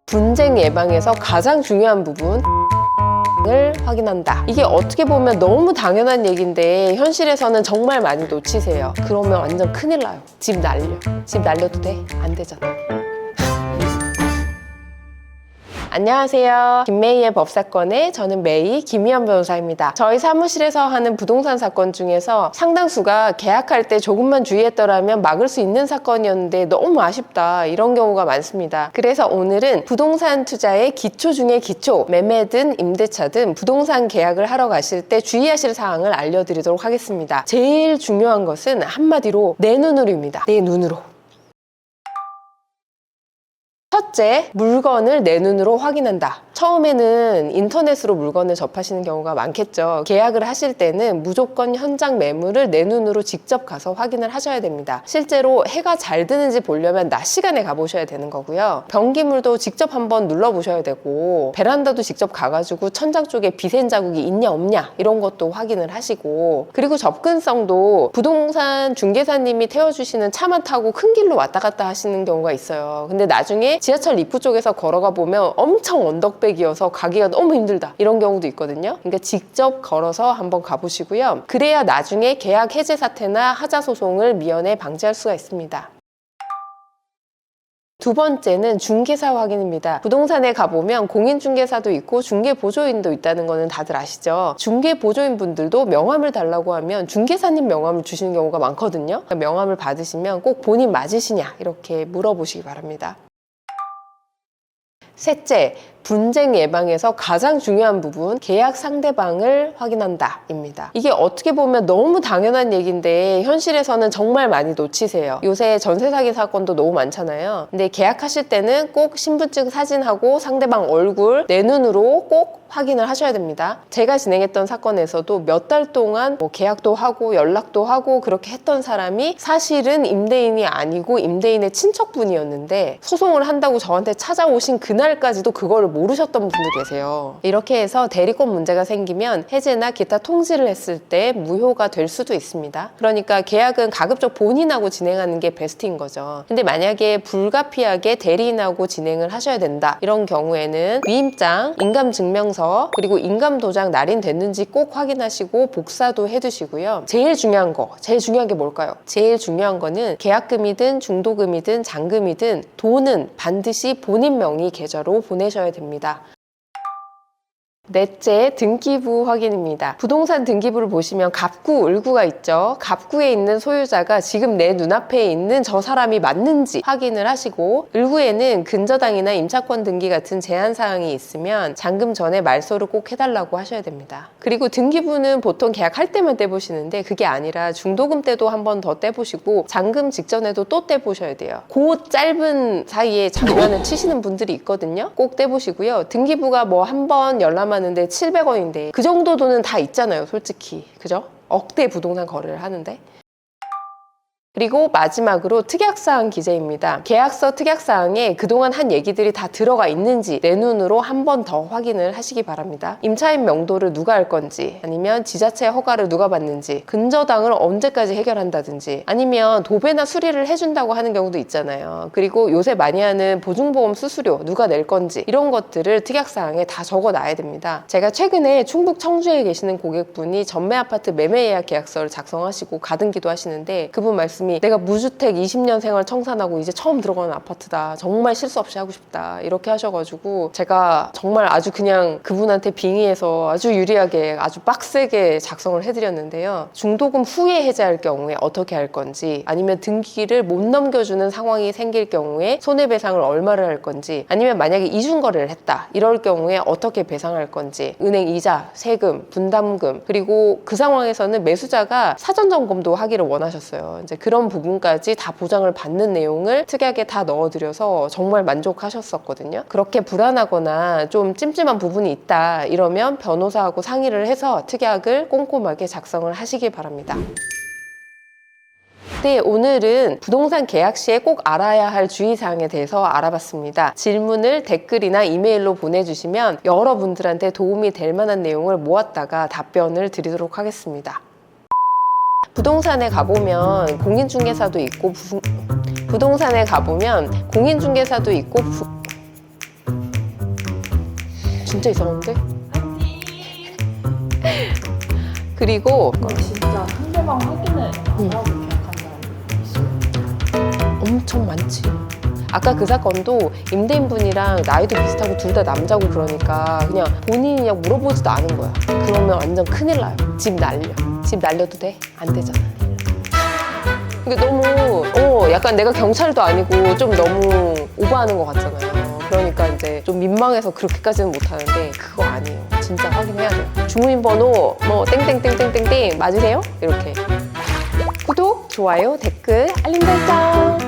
분쟁 예방에서 가장 중요한 부분 을 확인한다. 이게 어떻게 보면 너무 당연한 얘기인데 현실에서는 정말 많이 놓치세요. 그러면 완전 큰일 나요. 집 날려. 집 날려도 돼? 안 되잖아. 안녕하세요. 김메이의 법사건에 저는 메이 김희연 변호사입니다. 저희 사무실에서 하는 부동산 사건 중에서 상당수가 계약할 때 조금만 주의했더라면 막을 수 있는 사건이었는데 너무 아쉽다, 이런 경우가 많습니다. 그래서 오늘은 부동산 투자의 기초 중에 기초, 매매든 임대차든 부동산 계약을 하러 가실 때 주의하실 사항을 알려드리도록 하겠습니다. 제일 중요한 것은 한마디로 내 눈으로입니다. 내 눈으로. 첫째, 물건을 내 눈으로 확인한다. 처음에는 인터넷으로 물건을 접하시는 경우가 많겠죠. 계약을 하실 때는 무조건 현장 매물을 내 눈으로 직접 가서 확인을 하셔야 됩니다. 실제로 해가 잘 드는지 보려면 낮 시간에 가보셔야 되는 거고요. 변기물도 직접 한번 눌러보셔야 되고, 베란다도 직접 가가지고 천장 쪽에 비센 자국이 있냐 없냐 이런 것도 확인을 하시고, 그리고 접근성도 부동산 중개사님이 태워주시는 차만 타고 큰 길로 왔다 갔다 하시는 경우가 있어요. 근데 나중에 지하철 입구 쪽에서 걸어가 보면 엄청 언덕백이어서 가기가 너무 힘들다, 이런 경우도 있거든요. 그러니까 직접 걸어서 한번 가보시고요. 그래야 나중에 계약 해제 사태나 하자 소송을 미연에 방지할 수가 있습니다. 두 번째는 중개사 확인입니다. 부동산에 가보면 공인중개사도 있고 중개보조인도 있다는 거는 다들 아시죠? 중개보조인 분들도 명함을 달라고 하면 중개사님 명함을 주시는 경우가 많거든요. 명함을 받으시면 꼭 본인 맞으시냐 이렇게 물어보시기 바랍니다. 셋째, 분쟁 예방에서 가장 중요한 부분, 계약 상대방을 확인한다 입니다. 이게 어떻게 보면 너무 당연한 얘기인데 현실에서는 정말 많이 놓치세요. 요새 전세 사기 사건도 너무 많잖아요. 근데 계약하실 때는 꼭 신분증 사진하고 상대방 얼굴 내 눈으로 꼭 확인을 하셔야 됩니다. 제가 진행했던 사건에서도 몇 달 동안 계약도 하고 연락도 하고 그렇게 했던 사람이 사실은 임대인이 아니고 임대인의 친척분이었는데 소송을 한다고 저한테 찾아오신 그날까지도 그거를 모르셨던 분들 계세요. 이렇게 해서 대리권 문제가 생기면 해제나 기타 통지를 했을 때 무효가 될 수도 있습니다. 그러니까 계약은 가급적 본인하고 진행하는 게 베스트인 거죠. 근데 만약에 불가피하게 대리인하고 진행을 하셔야 된다, 이런 경우에는 위임장, 인감증명서, 그리고 인감도장 날인됐는지 꼭 확인하시고 복사도 해두시고요. 제일 중요한 게 뭘까요? 제일 중요한 거는 계약금이든 중도금이든 잔금이든 돈은 반드시 본인 명의 계좌로 보내셔야 됩니다. 넷째, 등기부 확인입니다. 부동산 등기부를 보시면 갑구, 을구가 있죠. 갑구에 있는 소유자가 지금 내 눈앞에 있는 저 사람이 맞는지 확인을 하시고, 을구에는 근저당이나 임차권 등기 같은 제한사항이 있으면 잔금 전에 말소를 꼭 해달라고 하셔야 됩니다. 그리고 등기부는 보통 계약할 때만 떼보시는데 그게 아니라 중도금 때도 한 번 더 떼보시고 잔금 직전에도 또 떼보셔야 돼요. 그 짧은 사이에 장난을 치시는 분들이 있거든요. 꼭 떼보시고요. 등기부가 한 번 열람하는데 700원인데 그 정도 돈은 다 있잖아요, 솔직히. 그죠? 억대 부동산 거래를 하는데. 그리고 마지막으로 특약사항 기재입니다. 계약서 특약사항에 그동안 한 얘기들이 다 들어가 있는지 내 눈으로 한 번 더 확인을 하시기 바랍니다. 임차인 명도를 누가 할 건지, 아니면 지자체 허가를 누가 받는지, 근저당을 언제까지 해결한다든지, 아니면 도배나 수리를 해준다고 하는 경우도 있잖아요. 그리고 요새 많이 하는 보증보험 수수료 누가 낼 건지, 이런 것들을 특약사항에 다 적어놔야 됩니다. 제가 최근에 충북 청주에 계시는 고객분이 전매아파트 매매예약 계약서를 작성하시고 가등기도 하시는데 그분 말씀, 내가 무주택 20년 생활 청산하고 이제 처음 들어가는 아파트다, 정말 실수 없이 하고 싶다, 이렇게 하셔가지고 제가 정말 아주 그냥 그분한테 빙의해서 아주 유리하게 아주 빡세게 작성을 해드렸는데요. 중도금 후에 해제할 경우에 어떻게 할 건지, 아니면 등기를 못 넘겨주는 상황이 생길 경우에 손해배상을 얼마를 할 건지, 아니면 만약에 이중거래를 했다 이럴 경우에 어떻게 배상할 건지, 은행 이자, 세금, 분담금, 그리고 그 상황에서는 매수자가 사전점검도 하기를 원하셨어요. 이제 그런 부분까지 다 보장을 받는 내용을 특약에 다 넣어드려서 정말 만족하셨었거든요. 그렇게 불안하거나 좀 찜찜한 부분이 있다 이러면 변호사하고 상의를 해서 특약을 꼼꼼하게 작성을 하시기 바랍니다. 네, 오늘은 부동산 계약 시에 꼭 알아야 할 주의사항에 대해서 알아봤습니다. 질문을 댓글이나 이메일로 보내주시면 여러분들한테 도움이 될 만한 내용을 모았다가 답변을 드리도록 하겠습니다. 부동산에 가보면 공인중개사도 있고 부동산에 가보면 공인중개사도 있고 진짜 이상한데? 그리고 진짜 상대방 확인을 안 하고 계약한 사람이 있어요. 엄청 많지. 아까 그 사건도 임대인분이랑 나이도 비슷하고 둘 다 남자고 그러니까 그냥 본인이 그냥 물어보지도 않은 거야. 그러면 완전 큰일 나요. 집 날려. 집 날려도 돼? 안 되잖아. 근데 너무 약간 내가 경찰도 아니고 좀 너무 오버하는 것 같잖아요. 그러니까 이제 좀 민망해서 그렇게까지는 못하는데 그거 아니에요. 진짜 확인해야 돼요. 주무인 번호 뭐 땡땡땡땡땡땡 맞으세요? 이렇게 구독, 좋아요, 댓글, 알림 설정